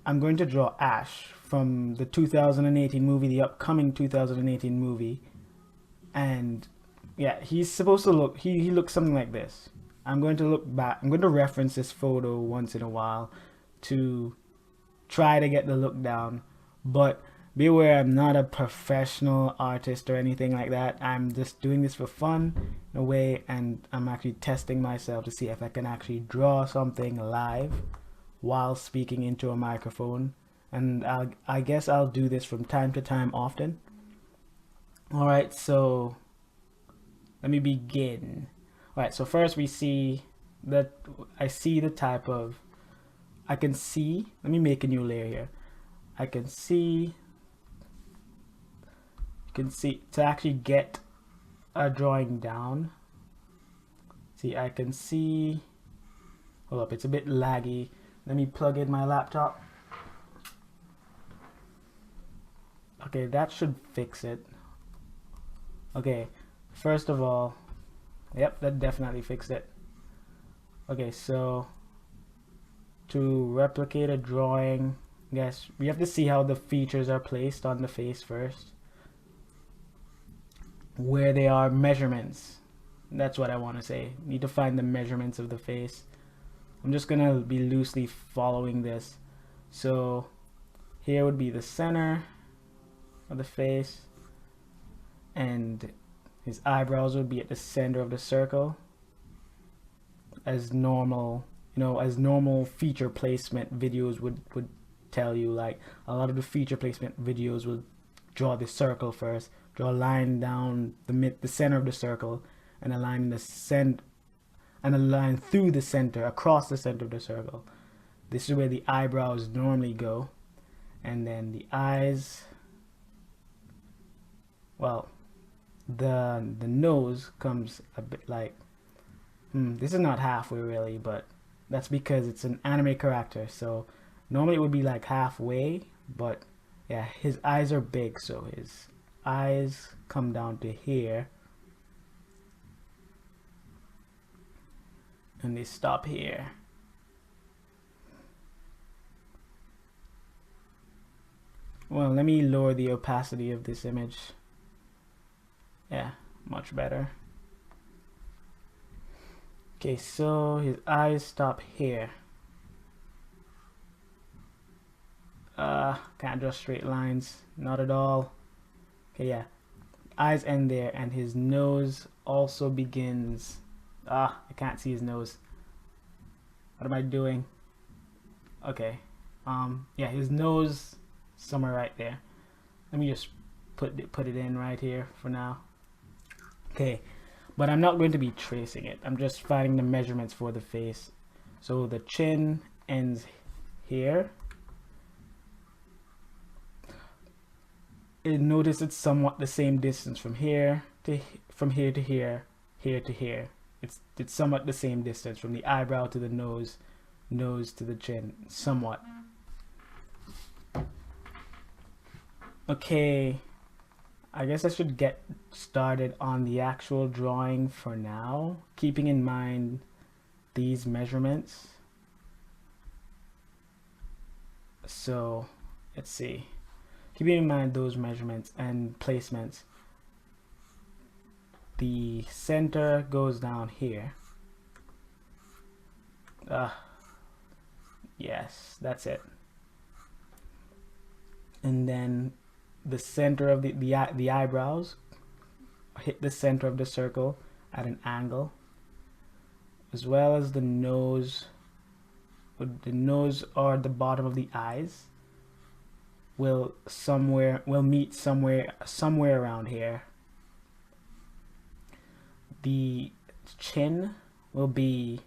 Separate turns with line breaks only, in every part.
I'm going to draw Ash from the 2018 movie, the upcoming 2018 movie, and yeah, he's supposed to look. He looks something like this. I'm going to look back. I'm going to reference this photo once in a while to try to get the look down, but be aware I'm not a professional artist or anything like that. I'm just doing this for fun in a way, and I'm actually testing myself to see if I can actually draw something live while speaking into a microphone. And I guess I'll do this from time to time often. Alright, so let me begin. Alright, so first we see that I see the type of, I can see, let me make a new layer here. I can see, you can see, to actually get a drawing down. See, I can see, hold up, it's a bit laggy. Let me plug in my laptop. Okay, that should fix it. Okay, first of all, yep, that definitely fixed it. Okay, so to replicate a drawing, yes, we have to see how the features are placed on the face first. Where they are measurements. That's what I want to say. Need to find the measurements of the face. I'm just gonna be loosely following this. So here would be the center of the face, and his eyebrows would be at the center of the circle, as normal, you know, as normal feature placement videos would tell you. Like a lot of the feature placement videos will draw the circle first, draw a line down the center of the circle, and a line in the center, and a line through the center, across the center of the circle. This is where the eyebrows normally go, and then the eyes, well, the nose comes a bit like, this is not halfway really, but that's because it's an anime character, so normally it would be like halfway, but yeah, his eyes are big, so his eyes come down to here, and they stop here. Well, let me lower the opacity of this image. Yeah, much better. Okay, so his eyes stop here. Can't draw straight lines, not at all. Okay, yeah, eyes end there, and his nose also begins. I can't see his nose. What am I doing? Okay, yeah, his nose somewhere right there. Let me just put it in right here for now. Okay, but I'm not going to be tracing it. I'm just finding the measurements for the face. So the chin ends here. Notice it's somewhat the same distance from here to here, here to here. It's somewhat the same distance from the eyebrow to the nose, nose to the chin, somewhat. Okay, I guess I should get started on the actual drawing for now, keeping in mind these measurements. So let's see, keeping in mind those measurements and placements. The center goes down here. Yes, that's it. And then the center of the eyebrows hit the center of the circle at an angle, as well as the nose. The nose or the bottom of the eyes will meet somewhere around here. The chin will be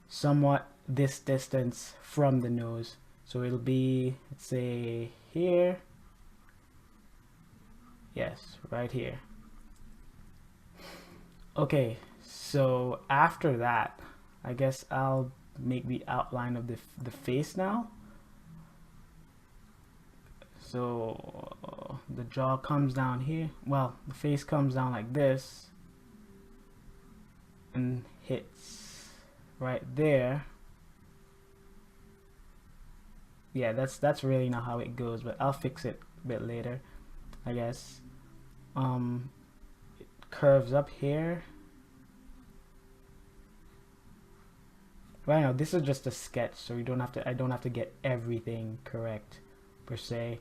somewhat this distance from the nose, so it'll be, let's say, here. Yes, right here. Okay, so after that, I guess I'll make the outline of the face now. So the jaw comes down here. Well, the face comes down like this and hits right there. yeah, that's really not how it goes, but I'll fix it a bit later, I guess. It curves up here. Right now, this is just a sketch, so you don't have to. I don't have to get everything correct, per se,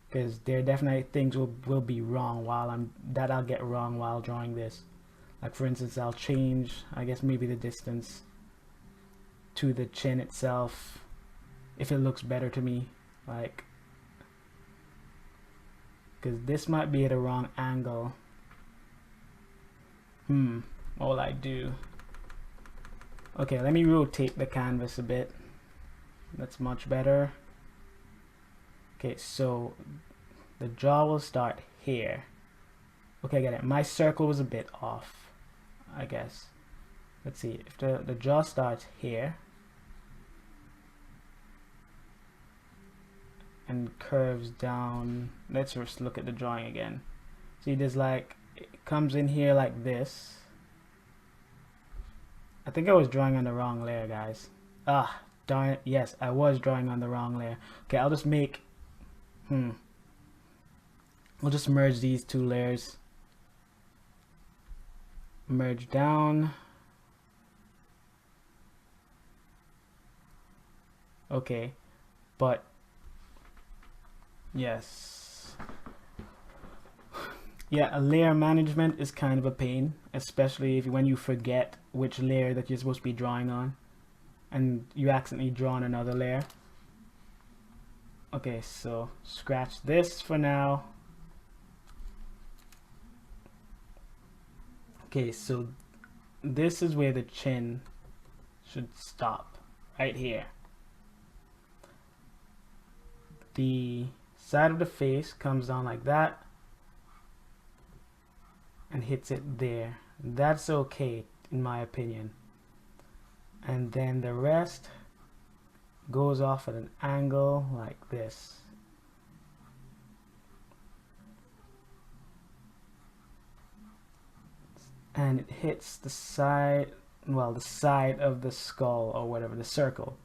because there definitely things will be wrong I'll get wrong while drawing this. Like for instance, I'll change, I guess maybe the distance to the chin itself if it looks better to me, like, because this might be at a wrong angle. What will I do? Okay, let me rotate the canvas a bit. That's much better. Okay, so the jaw will start here. Okay, I get it. My circle was a bit off, I guess. Let's see, if the jaw starts here and curves down. Let's just look at the drawing again. See, there's like, it comes in here like this. I think I was drawing on the wrong layer, guys. Ah, darn it. Yes, I was drawing on the wrong layer. Okay, I'll just make, we'll just merge these two layers. Merge down. Okay, but yes. Yeah, a layer management is kind of a pain, especially when you forget which layer that you're supposed to be drawing on and you accidentally draw on another layer. Okay, so scratch this for now. Okay, so this is where the chin should stop, right here. The side of the face comes down like that and hits it there. That's okay in my opinion. And then the rest goes off at an angle like this. And it hits the side, well, the side of the skull or whatever, the circle,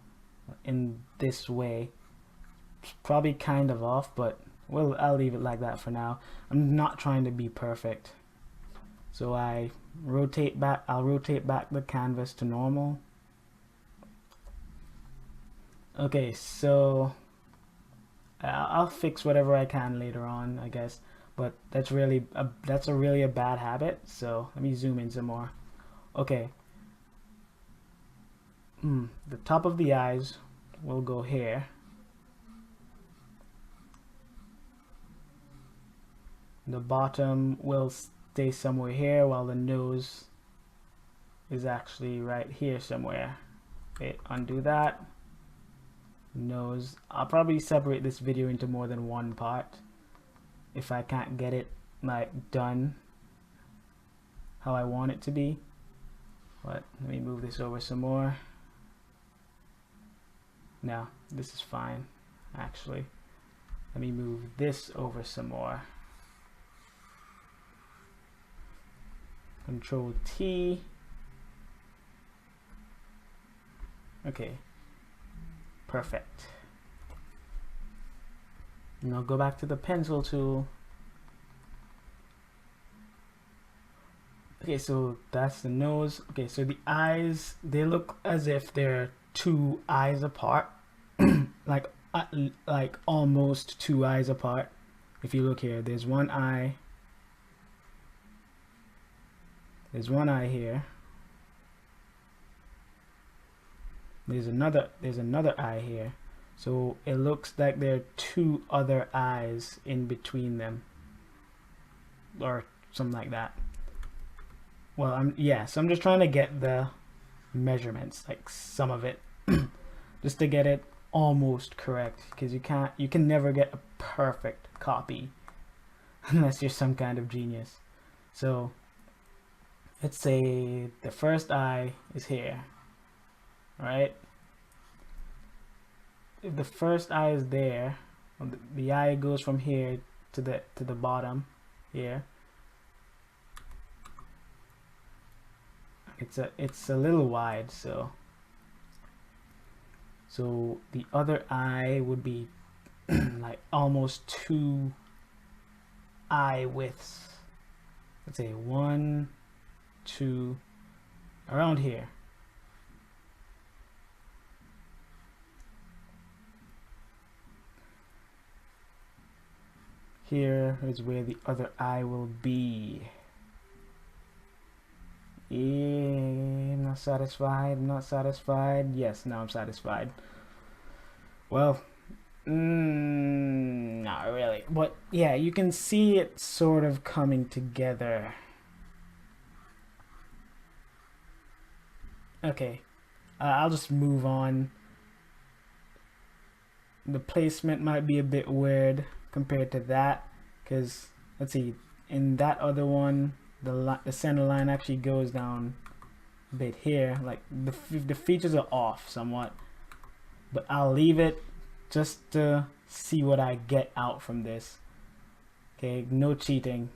in this way. It's probably kind of off, but well, I'll leave it like that for now. I'm not trying to be perfect. So I'll rotate back the canvas to normal. Okay, so I'll fix whatever I can later on, I guess, but that's a really a bad habit. So let me zoom in some more. Okay, the top of the eyes will go here. The bottom will stay somewhere here, while the nose is actually right here somewhere. Okay, undo that. Nose. I'll probably separate this video into more than one part if I can't get it like done how I want it to be. But let me move this over some more. No, this is fine actually. Let me move this over some more. Control T. Okay, perfect. Now go back to the pencil tool. Okay, so that's the nose. Okay, so the eyes, they look as if they're two eyes apart. like almost two eyes apart. If you look here, there's one eye. There's one eye here. There's another eye here. So it looks like there are two other eyes in between them, or something like that. Well, so I'm just trying to get the measurements, like some of it, just to get it almost correct, because you can never get a perfect copy unless you're some kind of genius. So let's say the first eye is here, right? If the first eye is there, the eye goes from here to the bottom here. It's a little wide, so So the other eye would be like almost 2 eye widths. Let's say 1, 2, around here. Here is where the other eye will be. Yeah, I'm not satisfied. I'm not satisfied. Yes, now I'm satisfied. Well, not really. But yeah, you can see it sort of coming together. Okay, I'll just move on. The placement might be a bit weird compared to that, because let's see, in that other one, the center line actually goes down a bit here. Like the features are off somewhat, but I'll leave it just to see what I get out from this. Okay, no cheating.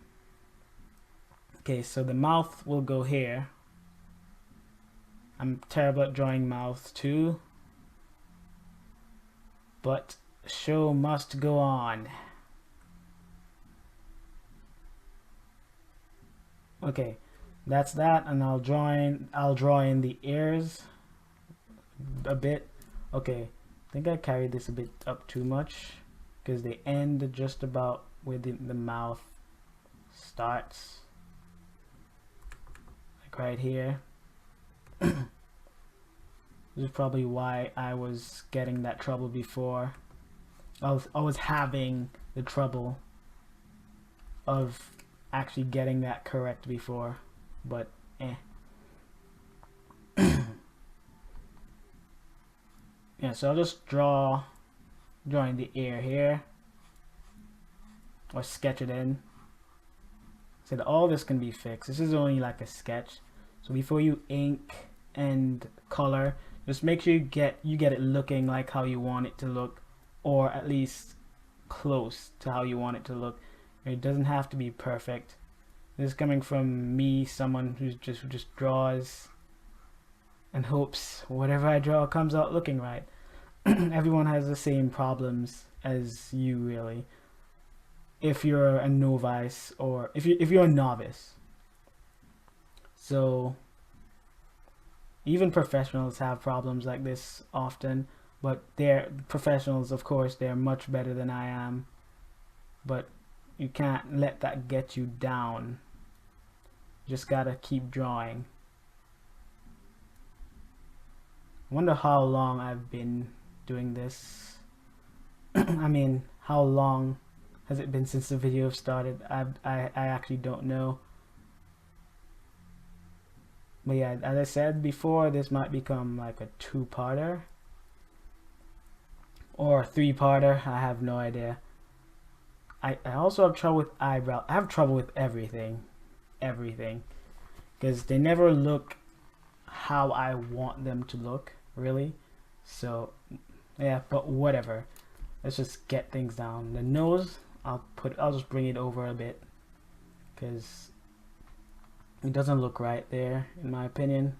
Okay, so the mouth will go here. I'm terrible at drawing mouths too, but show must go on. Okay, that's that, and I'll draw in the ears a bit. Okay, I think I carried this a bit up too much, because they end just about where the mouth starts, like right here. This is probably why I was getting that trouble before. I was having the trouble of actually getting that correct before, but yeah, so I'll just drawing the ear here, or sketch it in. So that all this can be fixed. This is only like a sketch, so before you ink and color, just make sure you get it looking like how you want it to look, or at least close to how you want it to look. It doesn't have to be perfect. This is coming from me, someone who just draws and hopes whatever I draw comes out looking right. Everyone has the same problems as you, really. If you're a novice, or if you're a novice. So even professionals have problems like this often, but they're professionals, of course, they're much better than I am. But you can't let that get you down. You just gotta keep drawing. I wonder how long I've been doing this. I mean, how long has it been since the video started? I actually don't know. But yeah, as I said before, this might become like a 2-parter or a 3-parter. I have no idea. I also have trouble with eyebrow. I have trouble with everything, because they never look how I want them to look, really. So yeah, but whatever. Let's just get things down. The nose, I'll just bring it over a bit, because it doesn't look right there, in my opinion.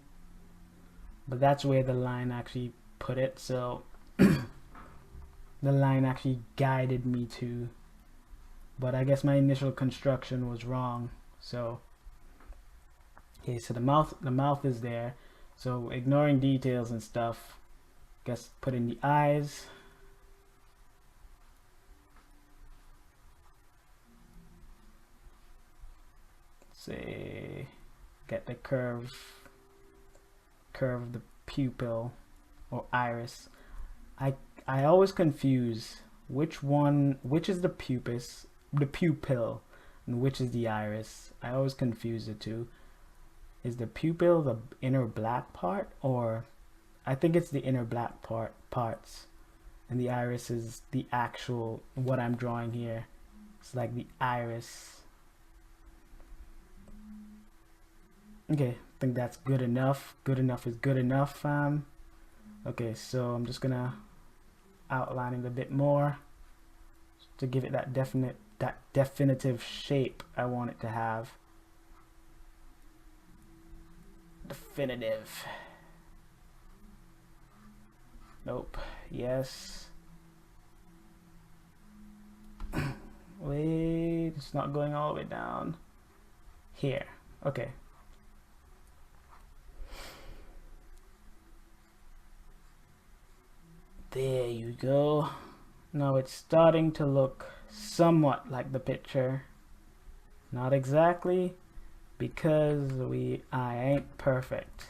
But that's where the line actually put it, so the line actually guided me to. But I guess my initial construction was wrong. So okay, so the mouth is there. So ignoring details and stuff, guess put in the eyes. Say get the curve of the pupil or iris. I always confuse which is the pupil and which is the iris. I always confuse the two. Is the pupil the inner black part, or I think it's the inner black parts, and the iris is the actual what I'm drawing here. It's like the iris. Okay, I think that's good enough. Good enough is good enough, fam. Okay, so I'm just gonna outline it a bit more to give it that definitive shape I want it to have. Definitive. Nope. Yes. Wait, it's not going all the way down. Here. Okay. There you go. Now it's starting to look somewhat like the picture. Not exactly, because I ain't perfect.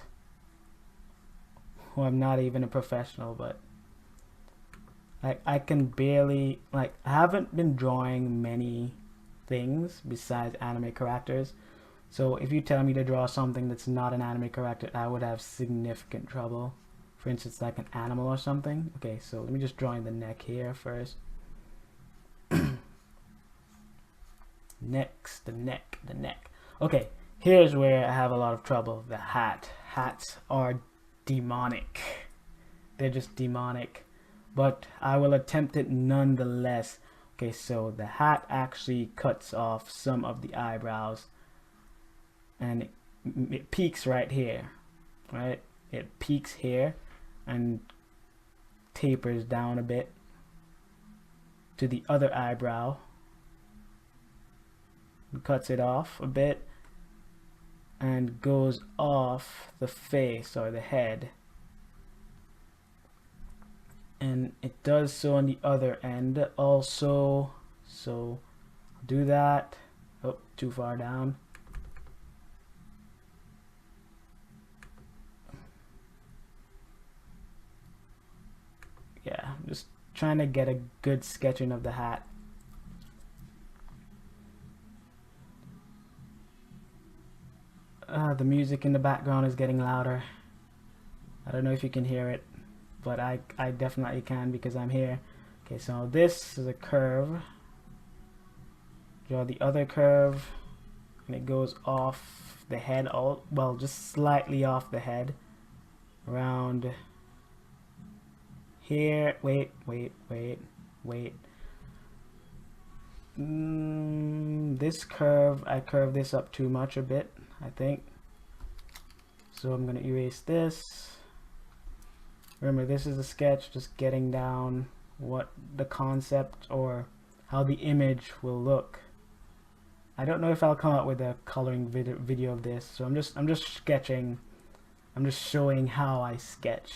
Well, I'm not even a professional, but like I can barely, like, I haven't been drawing many things besides anime characters. So if you tell me to draw something that's not an anime character, I would have significant trouble. For instance, like an animal or something. Okay, so let me just draw in the neck here first. Next, the neck. Okay, here's where I have a lot of trouble. The hat. Hats are demonic. They're just demonic. But I will attempt it nonetheless. Okay, so the hat actually cuts off some of the eyebrows. And it peaks right here. Right? It peaks here and tapers down a bit to the other eyebrow. Cuts it off a bit and goes off the face or the head, and it does so on the other end also. So do that. Oh, too far down. Yeah, I'm just trying to get a good sketching of the hat. The music in the background is getting louder. I don't know if you can hear it, but I definitely can because I'm here. Okay, so this is a curve. Draw the other curve, and it goes off the head, well, just slightly off the head. Around here. Wait. This curve, I curve this up too much a bit, I think. So I'm gonna erase this. Remember, this is a sketch, just getting down what the concept or how the image will look. I don't know if I'll come up with a coloring video of this, so I'm just sketching. I'm just showing how I sketch.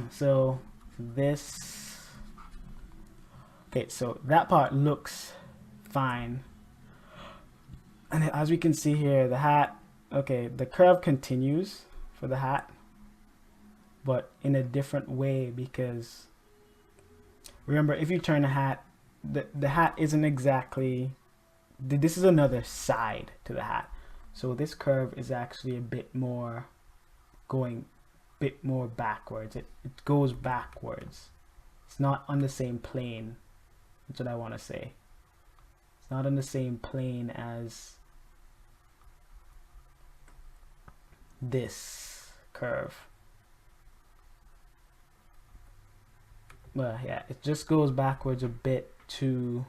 So this, okay, so that part looks fine. And as we can see here, the hat, okay, the curve continues for the hat, but in a different way, because remember, if you turn the hat, the hat isn't exactly, this is another side to the hat. So this curve is actually a bit more going bit more backwards. It goes backwards. It's not on the same plane. That's what I want to say. It's not on the same plane as this curve. Well, yeah, it just goes backwards a bit to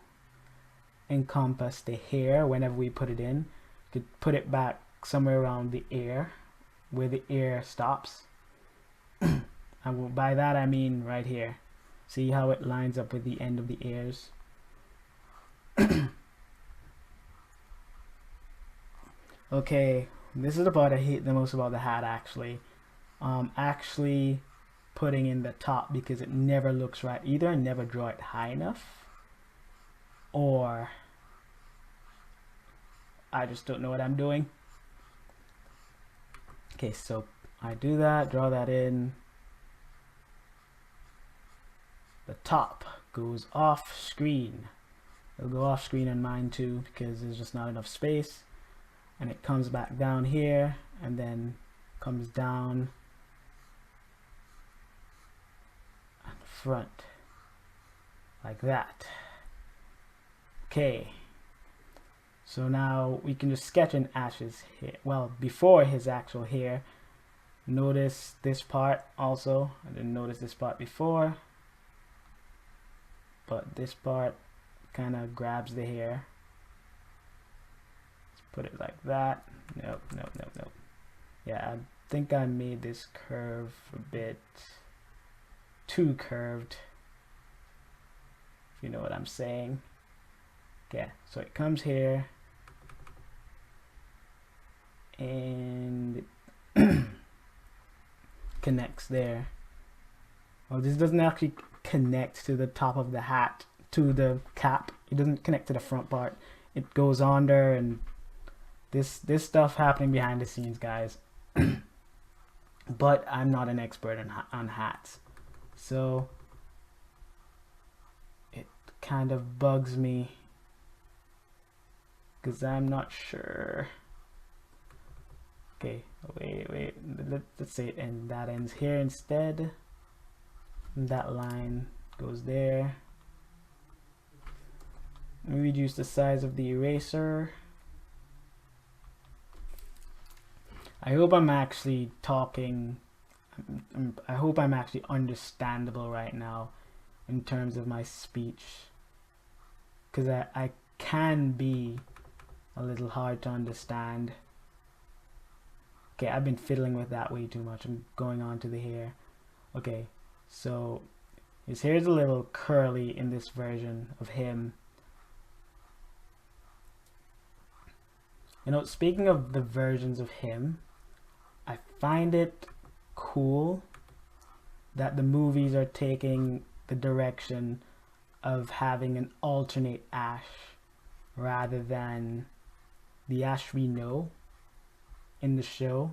encompass the hair whenever we put it in. You could put it back somewhere around the ear, where the ear stops. And by that I mean right here. See how it lines up with the end of the ears? Okay, this is the part I hate the most about the hat, actually. Actually putting in the top, because it never looks right. Either I never draw it high enough, or I just don't know what I'm doing. Okay, so I do that, draw that in. The top goes off screen. It'll go off screen on mine too, because there's just not enough space. And it comes back down here, and then comes down and front like that. Okay, so now we can just sketch in Ash's hair. Well, before his actual hair, notice this part also. I didn't notice this part before, but this part kind of grabs the hair. Let's put it like that. Nope. Yeah, think I made this curve a bit too curved, if you know what I'm saying. Okay, so it comes here and connects there. Well, this doesn't actually connect to the top of the hat, to the cap. It doesn't connect to the front part. It goes under, and this stuff happening behind the scenes, guys. But I'm not an expert on hats, so it kind of bugs me because I'm not sure. Okay, wait, let's say it, and that ends here instead. And that line goes there. Reduce the size of the eraser. I hope I'm actually talking, I hope I'm actually understandable right now in terms of my speech, because I can be a little hard to understand. Okay, I've been fiddling with that way too much. I'm going on to the hair. Okay, so his hair is a little curly in this version of him. You know, speaking of the versions of him, I find it cool that the movies are taking the direction of having an alternate Ash rather than the Ash we know in the show,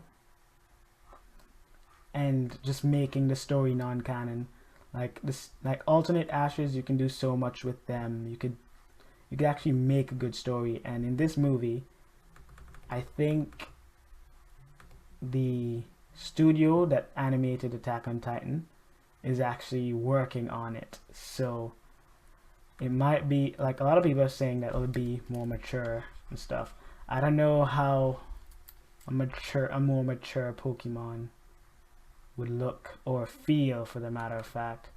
and just making the story non-canon. Like this, like alternate Ashes, you can do so much with them. You could actually make a good story, and in this movie, I think the studio that animated Attack on Titan is actually working on it. So it might be, like, a lot of people are saying that it'll be more mature and stuff. I don't know how a more mature Pokemon would look or feel, for the matter of fact,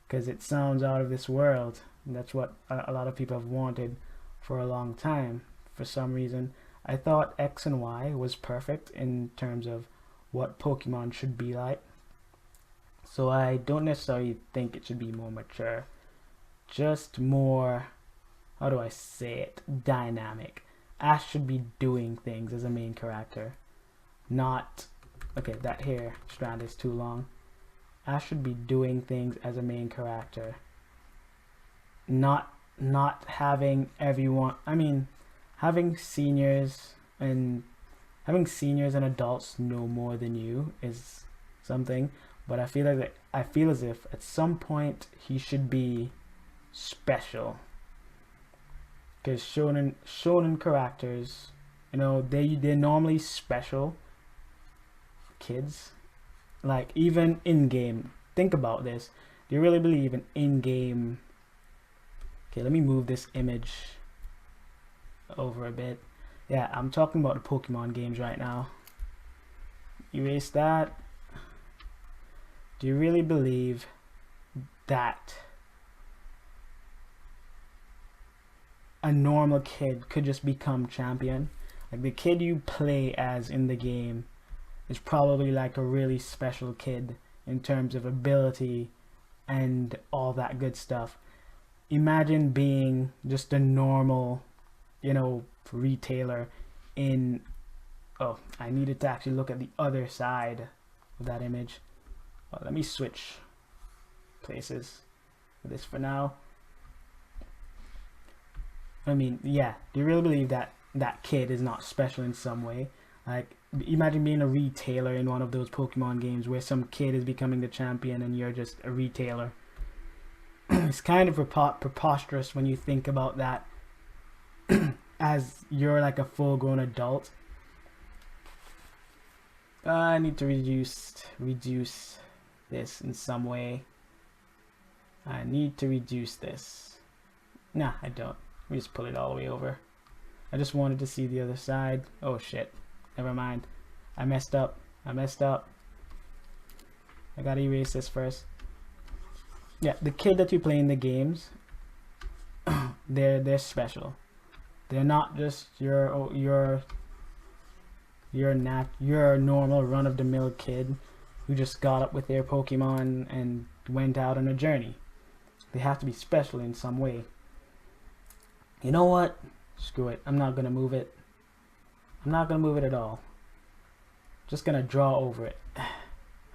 because it sounds out of this world. And that's what a lot of people have wanted for a long time. For some reason, I thought X and Y was perfect in terms of what Pokemon should be like. So I don't necessarily think it should be more mature. Just more, how do I say it, dynamic. Ash should be doing things as a main character. Not, okay, that hair strand is too long. Ash should be doing things as a main character. Not having everyone, I mean, having seniors and adults know more than you is something, but I feel as if at some point he should be special, because shonen characters, you know, they're normally special kids. Like, even in game, think about this. Do you really believe in in-game? Okay, let me move this image over a bit. Yeah, I'm talking about the Pokemon games right now. Erase that. Do you really believe that a normal kid could just become champion? Like, the kid you play as in the game is probably like a really special kid in terms of ability and all that good stuff. Imagine being just a normal, you know, retailer in, oh, I needed to actually look at the other side of that image. Well, let me switch places for this for now. I mean, yeah, do you really believe that that kid is not special in some way? Like, imagine being a retailer in one of those Pokemon games where some kid is becoming the champion and you're just a retailer. It's kind of preposterous when you think about that as you're like a full-grown adult. I need to reduce this in some way. I need to reduce this. Nah, I don't. We just pull it all the way over. I just wanted to see the other side. Oh shit. Never mind. I messed up. I gotta erase this first. Yeah, the kid that you play in the games, they're special. They're not just your You're a normal run-of-the-mill kid who just got up with their Pokemon and went out on a journey. They have to be special in some way. You know what? Screw it. I'm not gonna move it. I'm not gonna move it at all. Just gonna draw over it.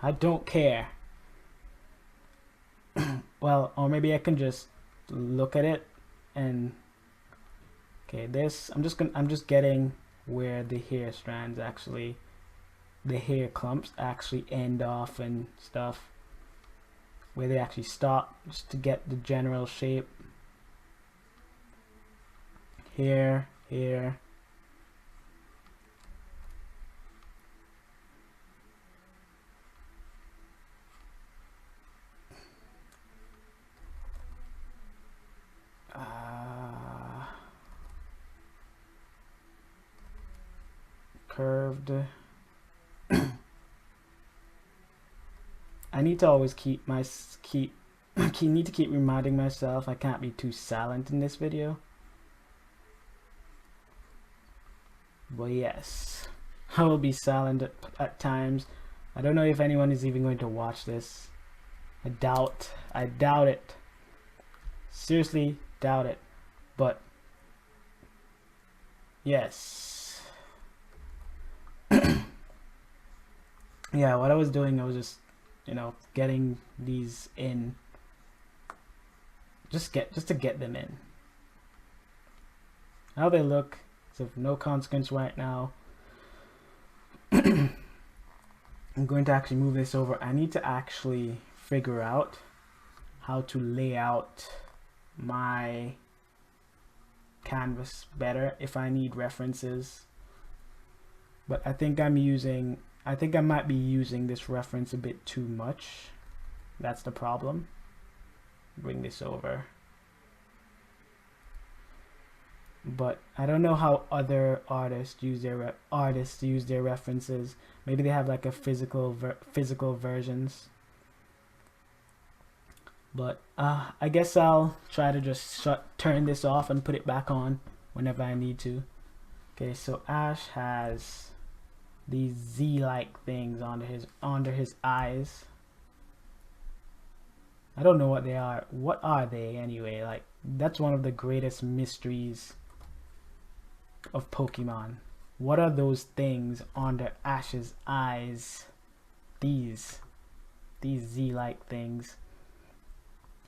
I don't care. Well, or maybe I can just look at it and okay, this I'm just getting where the hair strands actually, the hair clumps actually end off and stuff, where they actually stop, just to get the general shape. Here, here. Curved. I need to always need to keep reminding myself I can't be too silent in this video. But yes, I will be silent at times. I don't know if anyone is even going to watch this. I doubt it. Seriously, doubt it. But yes. Yeah, what I was doing, I was just, getting these in. Just to get them in. How they look is of no consequence right now. I'm going to actually move this over. I need to actually figure out how to lay out my canvas better if I need references. But I think I might be using this reference a bit too much. That's the problem. Bring this over. But I don't know how other artists use their references. Maybe they have like a physical versions. But I guess I'll try to just turn this off and put it back on whenever I need to. Okay, so Ash has these Z-like things under his eyes. I don't know what they are. What are they anyway? Like, that's one of the greatest mysteries of Pokemon. What are those things under Ash's eyes? These Z-like things.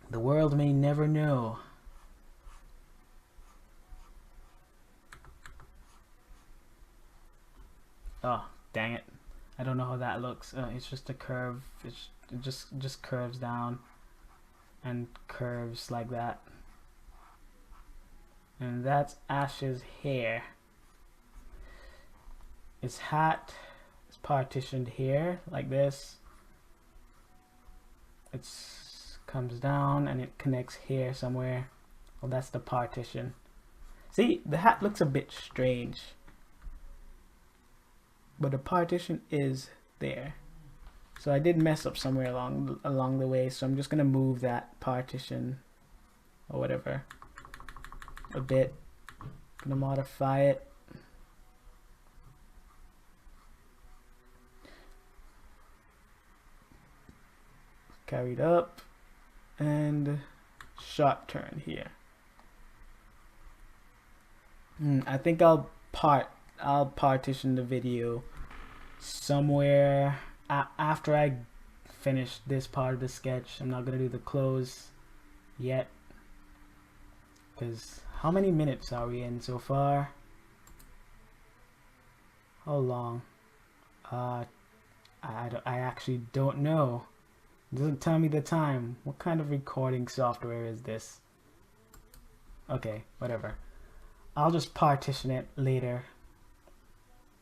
The world may never know. Oh, dang it. I don't know how that looks. It's just a curve. It just curves down and curves like that. And that's Ash's hair. His hat is partitioned here like this. It comes down and it connects here somewhere. Well, that's the partition. See, the hat looks a bit strange, but the partition is there. So I did mess up somewhere along the way, so I'm just gonna move that partition or whatever a bit. Gonna modify it. Carried up and short turn here. I think I'll partition the video somewhere after I finish this part of the sketch. I'm not gonna do the close yet, because how many minutes are we in so far? How long? I actually don't know. It doesn't tell me the time. What kind of recording software is this? Okay, whatever. I'll just partition it later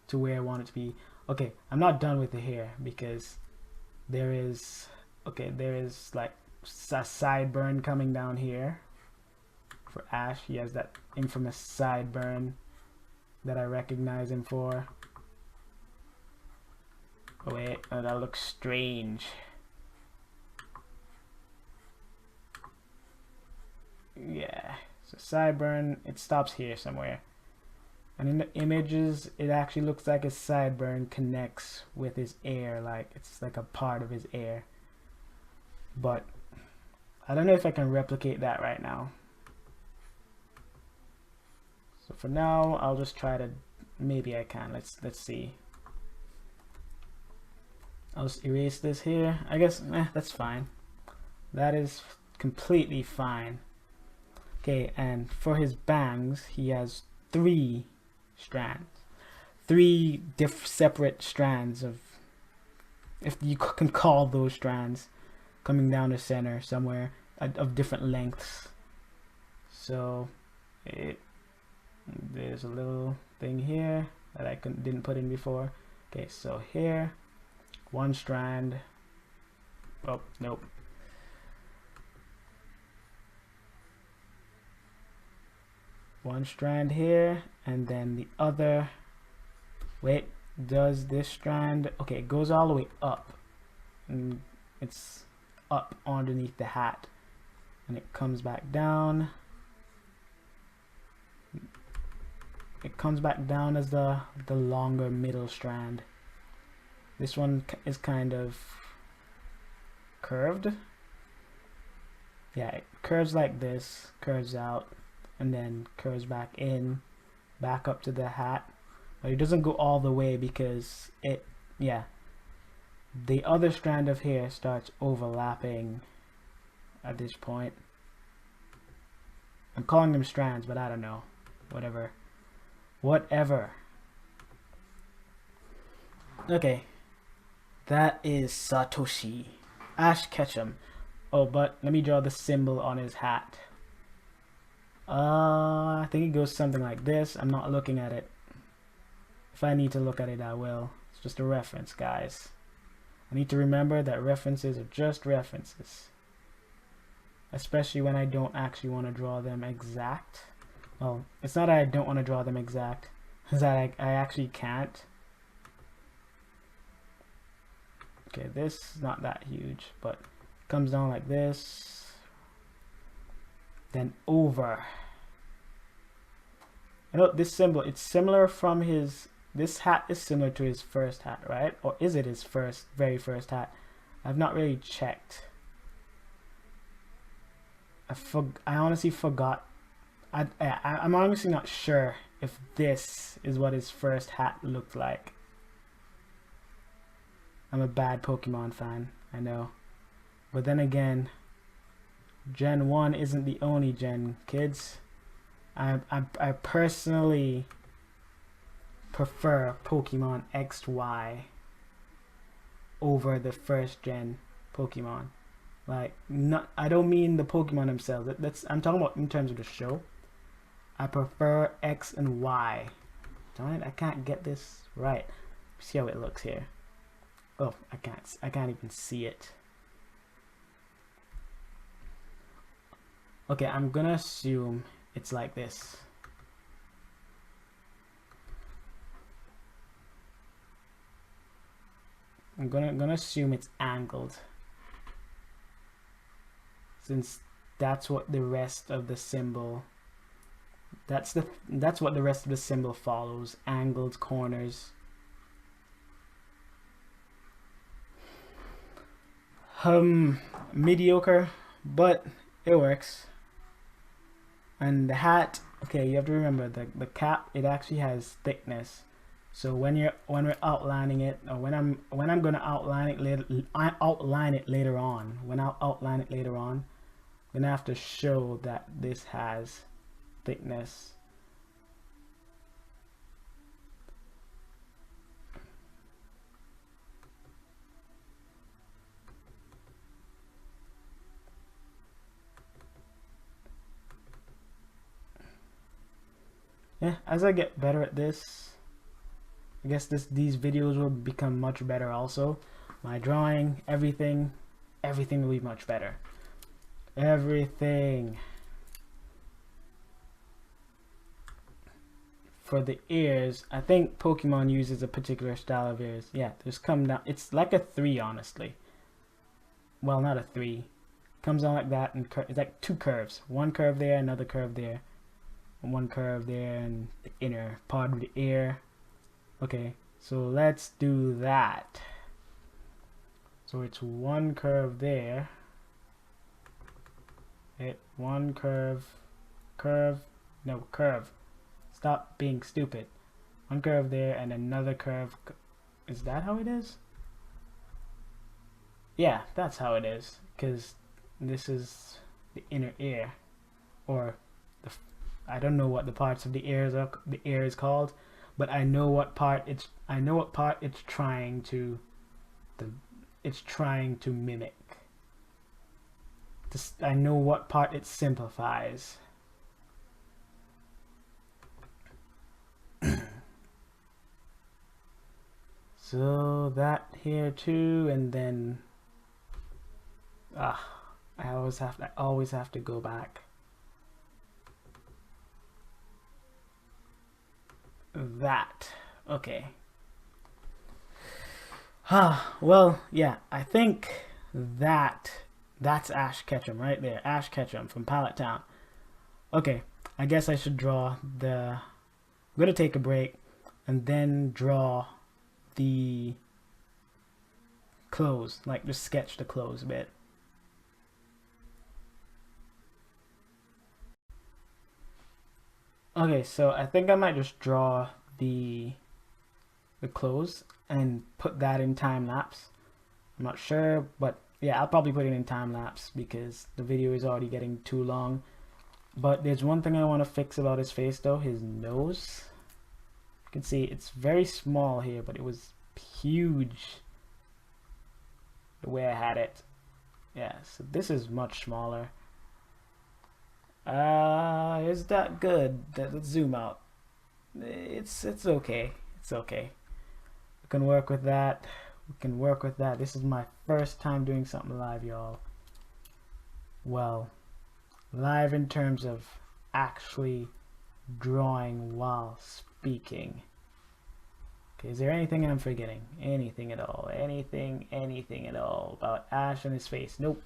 to where I want it to be. Okay, I'm not done with the hair because there is like a sideburn coming down here for Ash. He has that infamous sideburn that I recognize him for. Oh wait, that looks strange. Yeah, so sideburn, it stops here somewhere. And in the images, it actually looks like his sideburn connects with his ear, like it's like a part of his ear. But I don't know if I can replicate that right now. So for now, I'll just try to, maybe I can. Let's see. I'll just erase this here. I guess that's fine. That is completely fine. Okay, and for his bangs, he has 3 strands. 3 separate strands of, if you can call those strands, coming down the center somewhere of different lengths. So there's a little thing here that I didn't put in before. Okay, so here, 1 strand. Oh, nope. One strand here, and then the other. Wait, does this strand? Okay, it goes all the way up, and it's up underneath the hat, and it comes back down. It comes back down as the longer middle strand. This one is kind of curved. Yeah, it curves like this, curves out, and then curves back in, back up to the hat. But it doesn't go all the way because the other strand of hair starts overlapping at this point. I'm calling them strands, but I don't know. Whatever. Okay. That is Satoshi. Ash Ketchum. Oh, but let me draw the symbol on his hat. I think it goes something like this. I'm not looking at it. If I need to look at it, I will. It's just a reference, guys. I need to remember that references are just references. Especially when I don't actually want to draw them exact. Well, it's not that I don't want to draw them exact. It's that I actually can't. Okay, this is not that huge, but it comes down like this. Then over. You know, this symbol, it's similar from his, this hat is similar to his first hat, right? Or is it his very first hat? I've not really checked. I honestly forgot. I'm honestly not sure if this is what his first hat looked like. I'm a bad Pokemon fan, I know. But then again, Gen 1 isn't the only gen, kids. I personally prefer Pokemon XY over the first gen Pokemon. Like, I don't mean the Pokemon themselves. I'm talking about in terms of the show. I prefer X and Y. Darn it, I can't get this right. See how it looks here. Oh, I can't even see it. Okay, I'm gonna assume it's like this. I'm gonna assume it's angled, since that's what the rest of the symbol. That's what the rest of the symbol follows: angled corners. Mediocre, but it works. And the hat, okay, you have to remember the cap, it actually has thickness. So when we're outlining it, or when I'm gonna outline it later, When I'll outline it later on, I'm gonna have to show that this has thickness. Yeah, as I get better at this, I guess these videos will become much better also. My drawing, everything will be much better. Everything. For the ears, I think Pokemon uses a particular style of ears. Yeah, just come down. It's like a 3, honestly. Well, not a 3. Comes down like that, and it's like 2 curves. One curve there, another curve there. one curve there, and the inner part of the ear. Okay, so let's do that. So it's one curve there. One curve, no, curve. Stop being stupid. One curve there and another curve. Is that how it is? Yeah, that's how it is. Because this is the inner ear, or I don't know what the parts of the ears are. The ear is called, but I know what part it's. I know what part it's trying to. It's trying to mimic. I know what part it simplifies. So that here too, and then I always have to go back. That. Okay. Well, yeah, I think that's Ash Ketchum right there. Ash Ketchum from Pallet Town. Okay, I guess I should draw the. I'm gonna take a break and then draw the clothes, like just sketch the clothes a bit. Okay, so I think I might just draw the clothes and put that in time lapse. I'm not sure, but yeah, I'll probably put it in time lapse because the video is already getting too long. But there's one thing I want to fix about his face though, his nose. You can see it's very small here, but it was huge the way I had it. Yeah, so this is much smaller. Is that good? Let's zoom out. It's okay. It's okay. We can work with that. We can work with that. This is my first time doing something live, y'all. Well, live in terms of actually drawing while speaking. Okay, is there anything I'm forgetting? Anything at all? Anything at all about Ash and his face? Nope,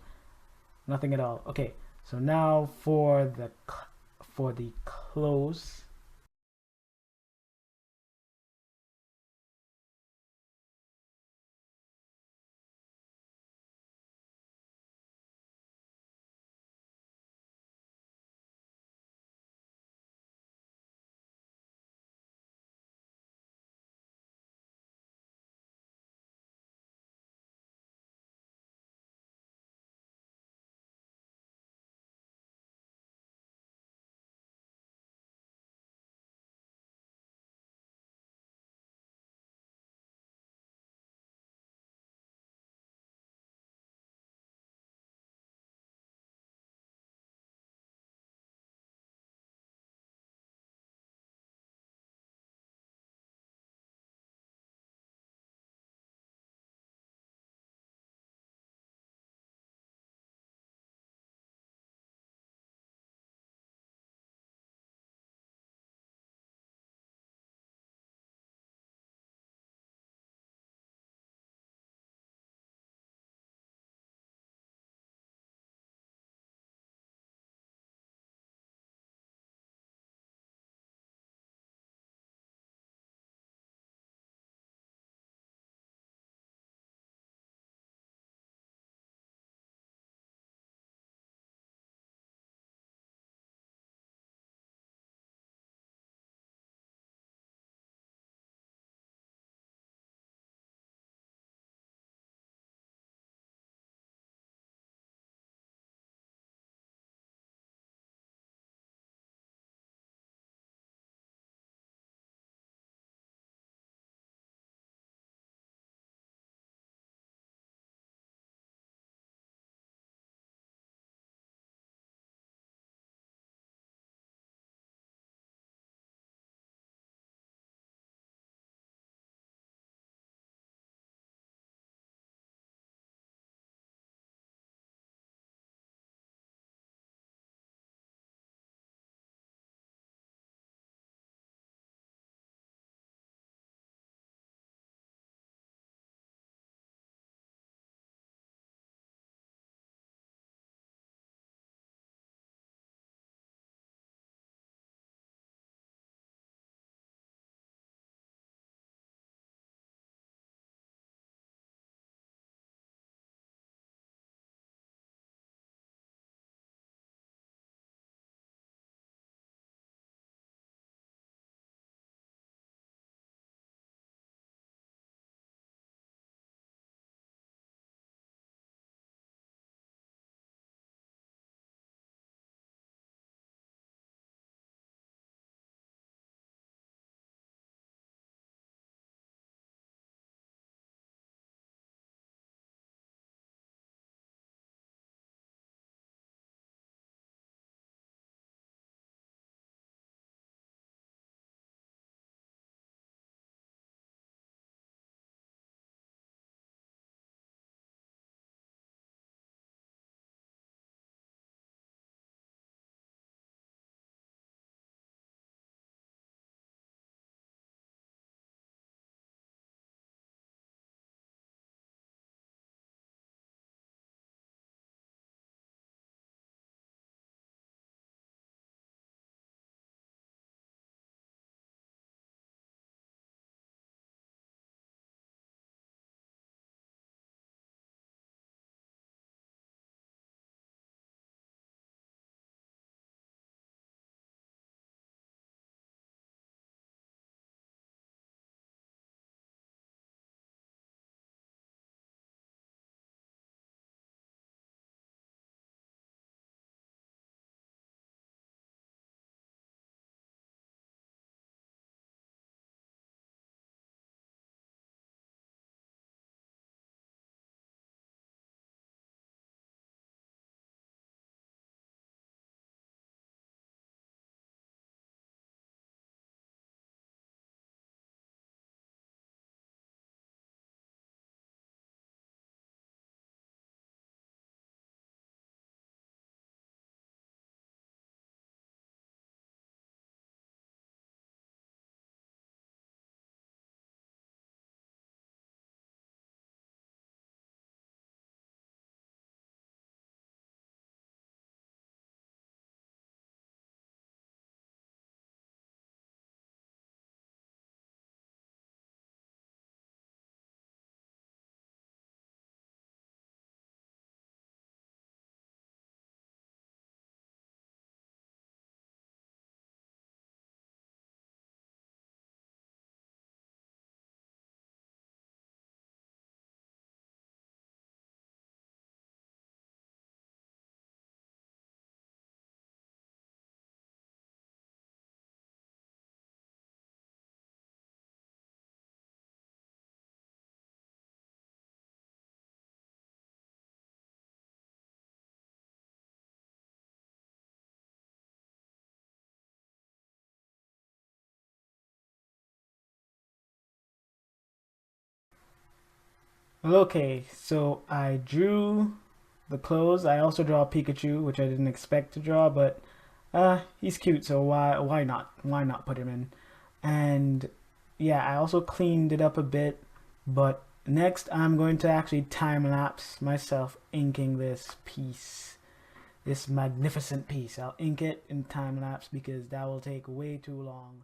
nothing at all. Okay, so now for the close. Well, okay, so I drew the clothes. I also draw Pikachu, which I didn't expect to draw, but he's cute, so why not? Why not put him in? And yeah, I also cleaned it up a bit, but next I'm going to actually time lapse myself inking this piece. This magnificent piece. I'll ink it in time lapse because that will take way too long.